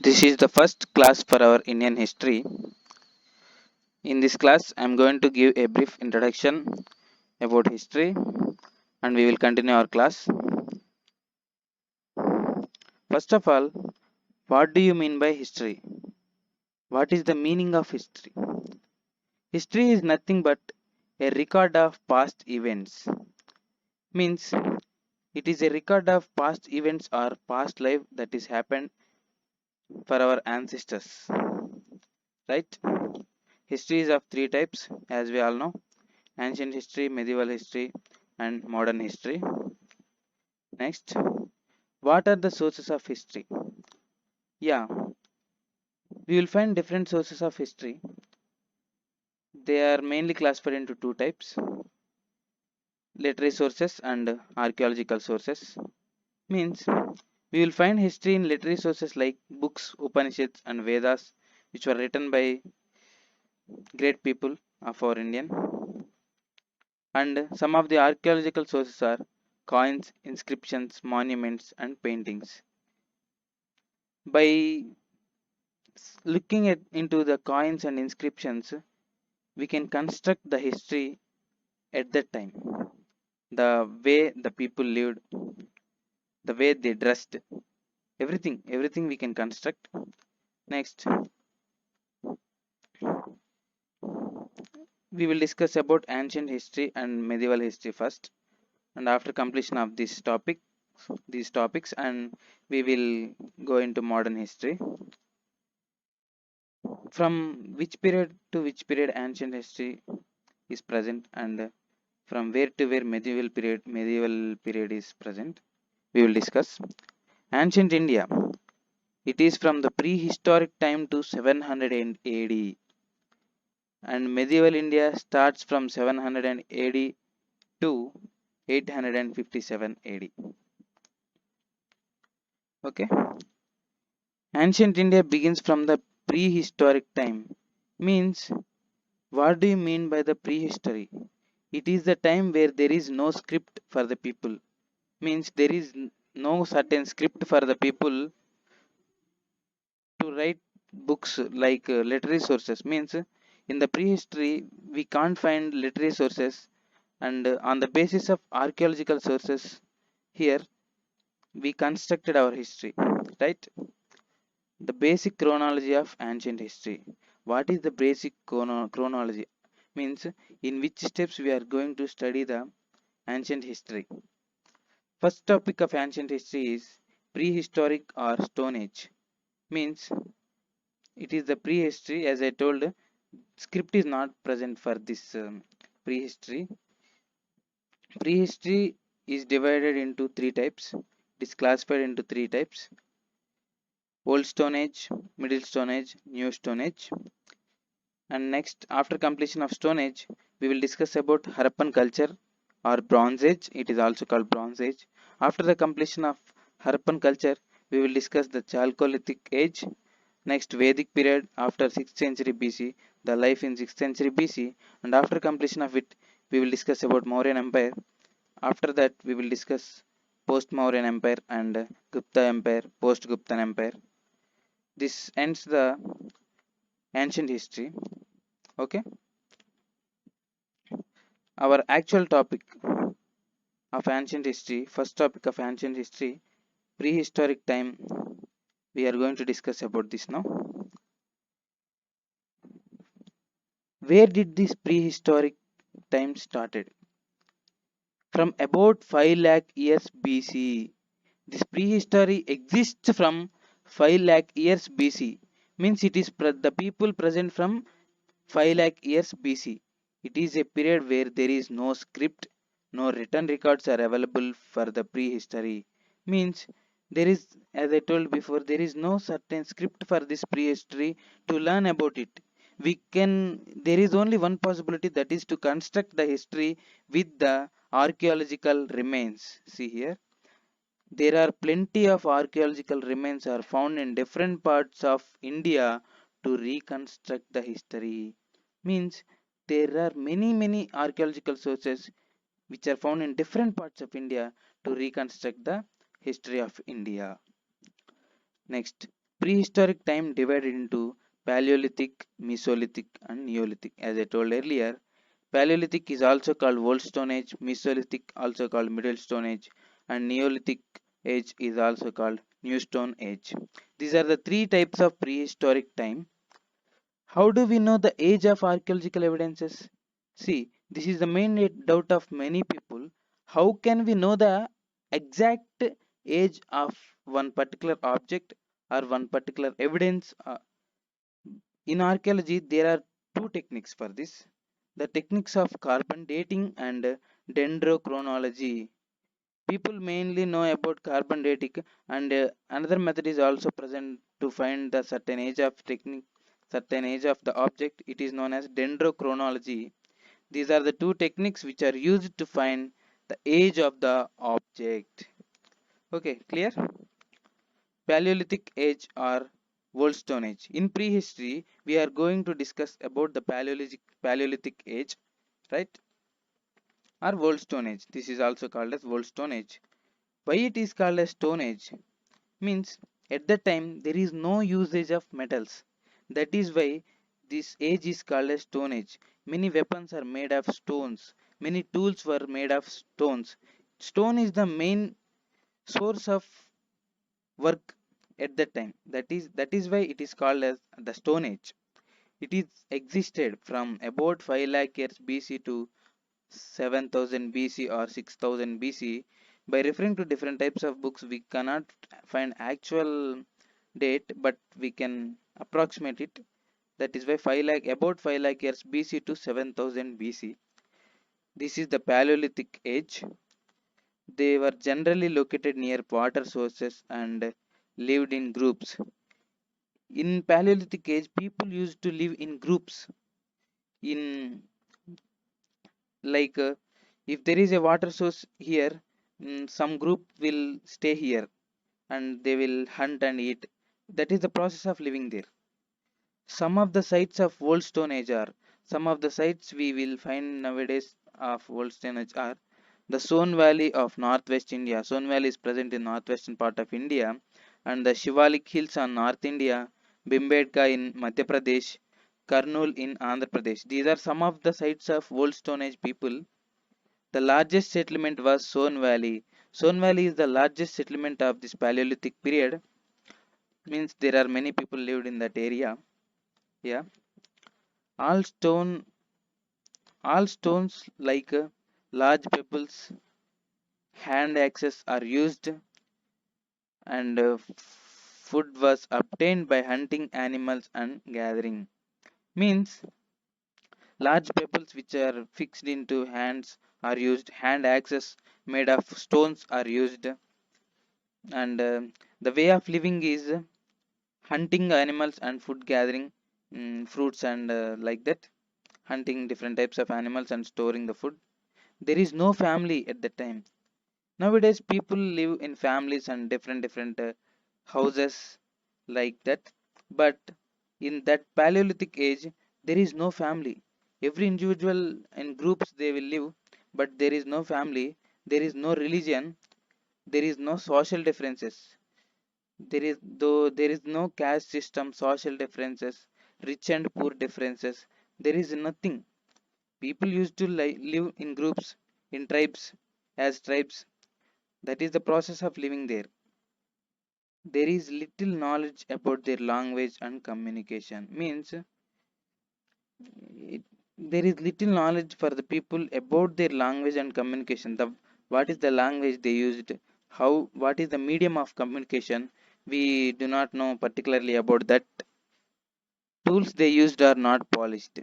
This is the first class for our Indian history. In this class, I am going to give a brief introduction about history and we will continue our class. First of all, what do you mean by history? What is the meaning of history? History is nothing but a record of past events. Means it is a record of past events or past life that is happened for our ancestors. Right? History is of three types as we all know: ancient history, medieval history, and modern history. Next, what are the sources of history? Yeah, we will find different sources of history. They are mainly classified into two types: literary sources and archaeological sources. Means we will find history in literary sources like books, Upanishads, and Vedas, which were written by great people of our Indian. And some of the archaeological sources are coins, inscriptions, monuments, and paintings. By looking into the coins and inscriptions, we can construct the history at that time. The way the people lived, the way they dressed, everything we can construct. Next, we will discuss about ancient history and medieval history first, and after completion of these topics, and we will go into modern history. From which period to which period ancient history is present, and from where to where medieval period is present, we will discuss. Ancient India, it is from the prehistoric time to 700 AD, and medieval India starts from 700 AD to 857 AD. Okay, ancient India begins from the prehistoric time. Means, what do you mean by the prehistory? It is the time where there is no script for the people. Means there is no certain script for the people to write books like literary sources. Means in the prehistory we can't find literary sources, and on the basis of archaeological sources, here we constructed our history, right? The basic chronology of ancient history. What is the basic chronology? Means in which steps we are going to study the ancient history. First topic of ancient history is prehistoric or stone age. Means it is the prehistory. As I told, script is not present for this prehistory. Prehistory is divided into three types. It is classified into three types: old stone age, middle stone age, new stone age. And next, after completion of stone age, we will discuss about Harappan culture or bronze age. It is also called bronze age. After the completion of Harappan culture, we will discuss the Chalcolithic age. Next, Vedic period after 6th century BC, the life in 6th century BC, and after completion of it, we will discuss about Mauryan Empire. After that, we will discuss post-Mauryan Empire and Gupta Empire, post-Guptan Empire. This ends the ancient history. Okay. Our actual topic of ancient history, first topic of ancient history, prehistoric time. We are going to discuss about this now. Where did this prehistoric time started? From about 5 lakh years BC. This prehistory exists from 5 lakh years BC. Means it is the people present from 5 lakh years BC. It is a period where there is no script, no written records are available for the prehistory. Means there is, as I told before, there is no certain script for this prehistory to learn about it. There is only one possibility, that is to construct the history with the archaeological remains. See here, there are plenty of archaeological remains are found in different parts of India to reconstruct the history. Means there are many archaeological sources which are found in different parts of India to reconstruct the history of India. Next, prehistoric time divided into Paleolithic, Mesolithic and Neolithic. As I told earlier, Paleolithic is also called Old Stone Age, Mesolithic also called Middle Stone Age, and Neolithic Age is also called New Stone Age. These are the three types of prehistoric time. How do we know the age of archaeological evidences? See, this is the main doubt of many people. How can we know the exact age of one particular object or one particular evidence? In archaeology, there are two techniques for this. The techniques of carbon dating and dendrochronology. People mainly know about carbon dating, and another method is also present to find the certain age of the object. It is known as dendrochronology. These are the two techniques which are used to find the age of the object. Okay, clear? Paleolithic age or Old Stone Age. In prehistory, we are going to discuss about the Paleolithic age, right? Or Old Stone Age. This is also called as Old Stone Age. Why it is called as Stone Age? Means at that time there is no usage of metals. That is why this age is called as Stone Age. Many weapons are made of stones. Many tools were made of stones. Stone is the main source of work at that time. That is why it is called as the Stone Age. It is existed from about 5 lakh years BC to 7000 BC or 6000 BC. By referring to different types of books, we cannot find actual date, but we can approximate it. That is why 5 lakh about 5 lakh years BC to 7000 BC. This is the Paleolithic age. They were generally located near water sources and lived in groups. In Paleolithic age, people used to live in groups. In like if there is a water source here, some group will stay here and they will hunt and eat. That is the process of living there. Some of the sites of old stone age are some of the sites we will find nowadays of old stone age are the Son Valley of northwest India. Son Valley is present in northwestern part of India, and the Shivalik Hills on North India, Bimbedka in Madhya Pradesh, Karnool in Andhra Pradesh. These are some of the sites of old stone age people. The largest settlement was Son Valley. Son Valley is the largest settlement of this Paleolithic period. Means there are many people lived in that area. Yeah, all stone, all stones like large pebbles, hand axes are used, and food was obtained by hunting animals and gathering. Means large pebbles which are fixed into hands are used. Hand axes made of stones are used, and the way of living is hunting animals and food gathering, fruits and like that, hunting different types of animals and storing the food. There is no family at that time. Nowadays people live in families and different houses like that, but in that Paleolithic age there is no family. Every individual in groups they will live, but there is no family, there is no religion, there is no social differences. There is no caste system, social differences, rich and poor differences. There is nothing. People used to live in groups, in tribes, as tribes. That is the process of living there. There is little knowledge about their language and communication. Means it, there is little knowledge for the people about their language and communication. The what is the language they used, how, what is the medium of communication, we do not know particularly about that. Tools they used are not polished.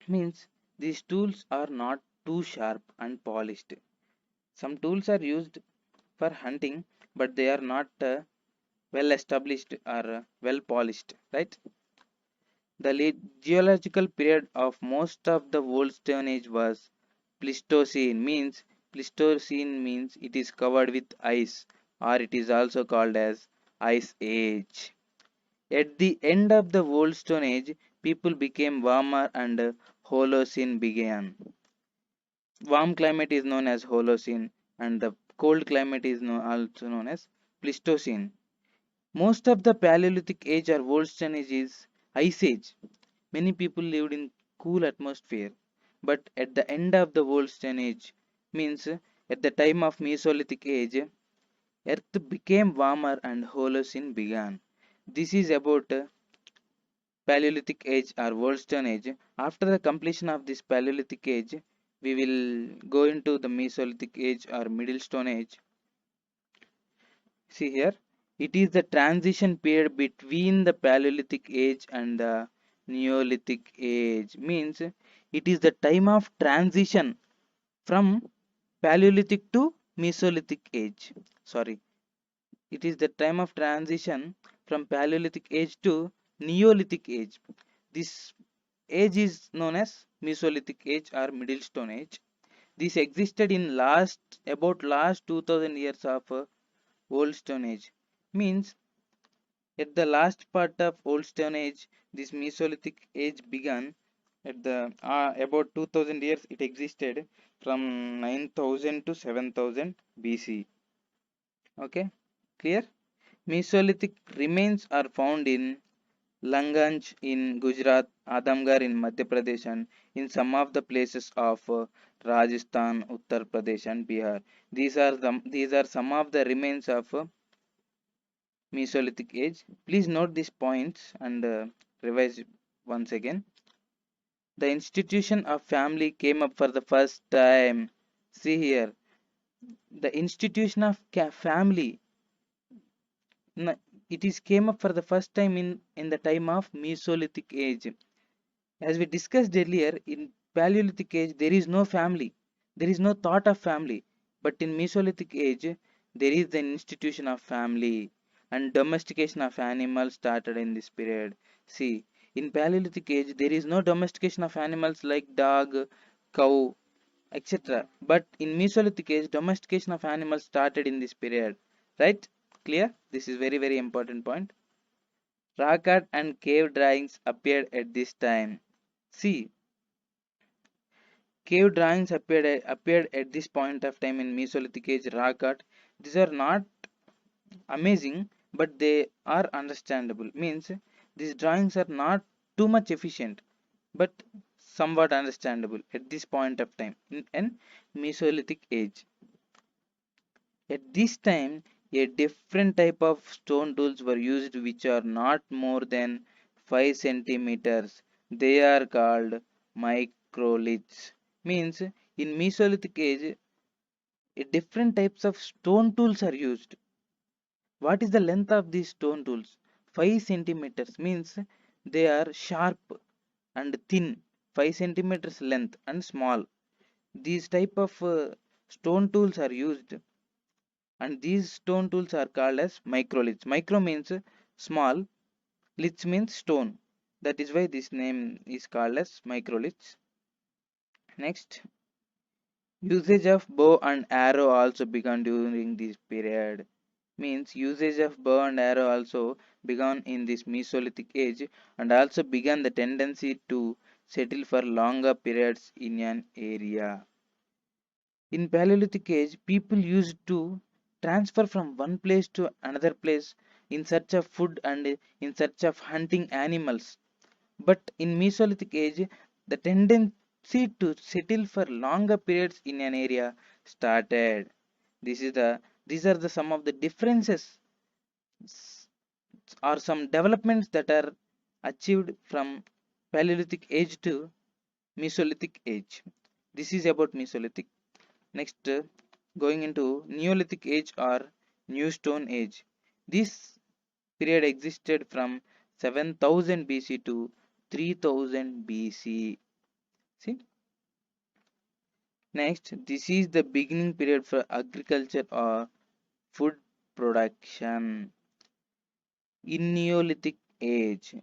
Means these tools are not too sharp and polished. Some tools are used for hunting, but they are not well established or well polished, right? The geological period of most of the old stone age was Pleistocene. Means it is covered with ice, or it is also called as ice age. At the end of the old stone age, people became warmer and Holocene began. Warm climate is known as Holocene, and the cold climate is also known as Pleistocene. Most of the Paleolithic age or old Stone age is Ice Age. Many people lived in cool atmosphere. But at the end of the old Stone age, means at the time of Mesolithic age, Earth became warmer and Holocene began. This is about Paleolithic age or old Stone age. After the completion of this Paleolithic age, we will go into the Mesolithic age or Middle Stone age. See here, it is the transition period between the Paleolithic age and the Neolithic age. Means it is the time of transition from Paleolithic to Mesolithic age. Sorry, it is the time of transition from Paleolithic age to Neolithic age. This age is known as Mesolithic age or Middle Stone age. This existed in last 2000 years of Old Stone age. Means at the last part of Old Stone age, this Mesolithic age began. At the about 2000 years, it existed from 9000 to 7000 BC. Okay, clear? Mesolithic remains are found in Langanj in Gujarat, Adamgarh in Madhya Pradesh, and in some of the places of Rajasthan, Uttar Pradesh, and Bihar. These are some of the remains of Mesolithic age. Please note these points and revise once again. The institution of family came up for the first time. See here, the institution of family, it is came up for the first time in the time of Mesolithic age. As we discussed earlier, in Paleolithic age there is no family, there is no thought of family, but in Mesolithic age there is the institution of family, and domestication of animals started in this period. See, in Paleolithic age there is no domestication of animals like dog, cow, etc. But in Mesolithic age domestication of animals started in this period. Right? Clear? This is very very important point. Rock art and cave drawings appeared at this time. See, cave drawings appeared at this point of time in Mesolithic age rock art. These are not amazing, but they are understandable. Means these drawings are not too much efficient, but somewhat understandable at this point of time in Mesolithic age. At this time, a different type of stone tools were used which are not more than 5 centimeters. They are called microliths. Means in Mesolithic age, different types of stone tools are used. What is the length of these stone tools? 5 centimeters means they are sharp and thin, 5 centimeters length and small. These type of stone tools are used, and these stone tools are called as microliths. Micro means small, liths means stone. That is why this name is called as microliths. Next, usage of bow and arrow also began during this period. Means usage of bow and arrow also began in this Mesolithic age, and also began the tendency to settle for longer periods in an area. In Paleolithic age, people used to transfer from one place to another place in search of food and in search of hunting animals. But in Mesolithic age, the tendency to settle for longer periods in an area started. These are the some of the differences or some developments that are achieved from Paleolithic age to Mesolithic age. This is about Mesolithic. Next, going into Neolithic age or New Stone age. This period existed from 7000 BC to 3000 BC. See, next, this is the beginning period for agriculture or food production. In Neolithic age,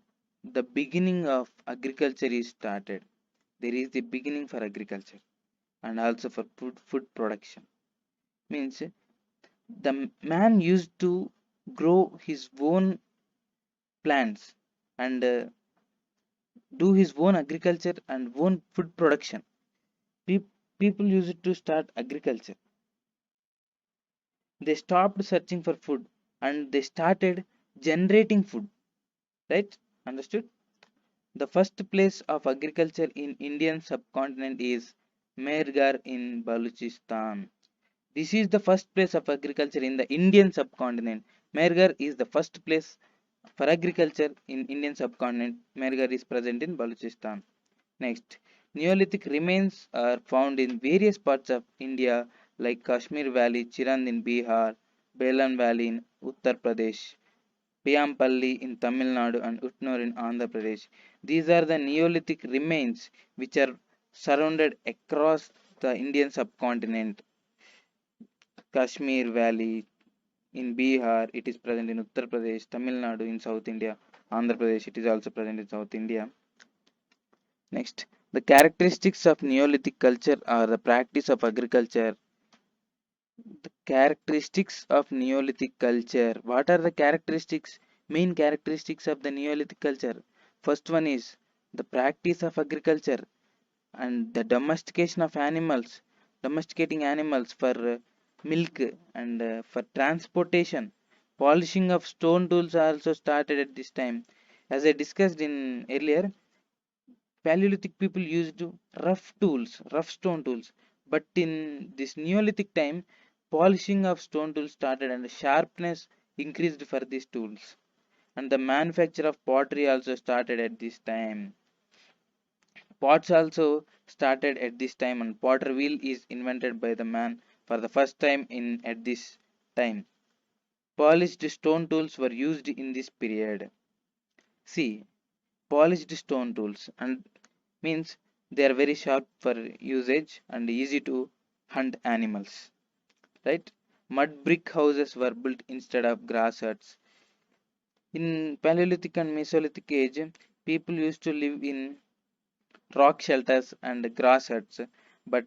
the beginning of agriculture is started. There is the beginning for agriculture and also for food production. Means the man used to grow his own plants and do his own agriculture and own food production. Pe- People used to start agriculture. They stopped searching for food and they started generating food, right? Understood? The first place of agriculture in Indian subcontinent is Mehrgarh in Balochistan. This is the first place of agriculture in the Indian subcontinent. Mehrgarh is the first place for agriculture in Indian subcontinent. Mehrgarh is present in Balochistan. Next, Neolithic remains are found in various parts of India like Kashmir Valley, Chirand in Bihar, Belan Valley in Uttar Pradesh, Piyampalli in Tamil Nadu and Utnur in Andhra Pradesh. These are the Neolithic remains which are surrounded across the Indian subcontinent. Kashmir Valley in Bihar, it is present in Uttar Pradesh, Tamil Nadu in South India, Andhra Pradesh, it is also present in South India. Next, the characteristics of Neolithic culture are the practice of agriculture. The characteristics of Neolithic culture. What are the characteristics, main characteristics of the Neolithic culture? First one is the practice of agriculture and the domestication of animals, domesticating animals for milk and for transportation. Polishing of stone tools also started at this time. As I discussed in earlier, Paleolithic people used rough tools, rough stone tools. But in this Neolithic time, polishing of stone tools started and sharpness increased for these tools. And the manufacture of pottery also started at this time. Pots also started at this time, and potter wheel is invented by the man for the first time in at this time. Polished stone tools were used in this period. See, polished stone tools and means they are very sharp for usage and easy to hunt animals, right? Mud brick houses were built instead of grass huts. In Paleolithic and Mesolithic age, people used to live in rock shelters and grass huts, but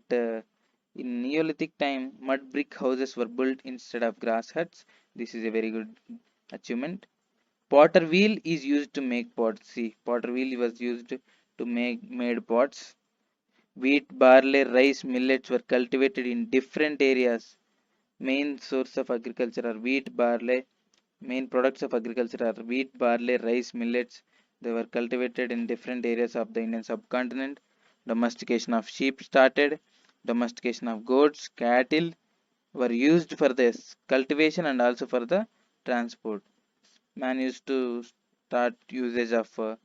in Neolithic time, mud brick houses were built instead of grass huts. This is a very good achievement. Potter wheel is used to make pots. See, potter wheel was used to make made pots. Wheat, barley, rice, millets were cultivated in different areas. Main source of agriculture are wheat, barley. Main products of agriculture are wheat, barley, rice, millets. They were cultivated in different areas of the Indian subcontinent. Domestication of sheep started. Domestication of goats, cattle were used for this cultivation and also for the transport. Man used to start usage of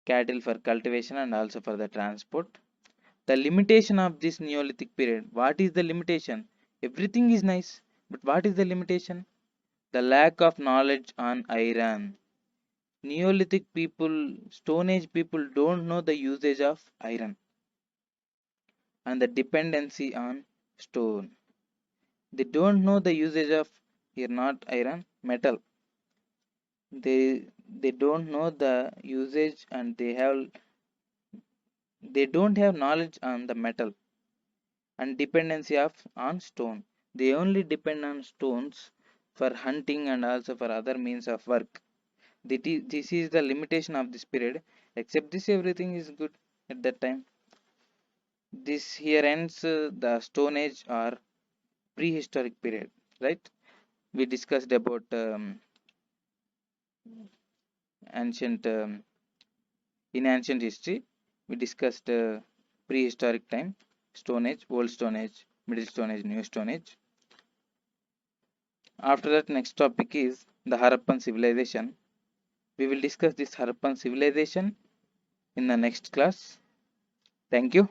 cattle for cultivation and also for the transport. The limitation of this Neolithic period. What is the limitation? Everything is nice, but what is the limitation? The lack of knowledge on iron. Neolithic people, Stone Age people don't know the usage of iron and the dependency on stone. They don't know the usage of here not iron, metal. They don't know the usage and they don't have knowledge on the metal and dependency of on stone. They only depend on stones for hunting and also for other means of work. This is the limitation of this period. Except this, everything is good at that time. This here ends the Stone Age or prehistoric period, right? We discussed about ancient in ancient history. We discussed prehistoric time, Stone Age, Old Stone Age, Middle Stone Age, New Stone Age. After that, next topic is the Harappan civilization. We will discuss this Harappan civilization in the next class. Thank you.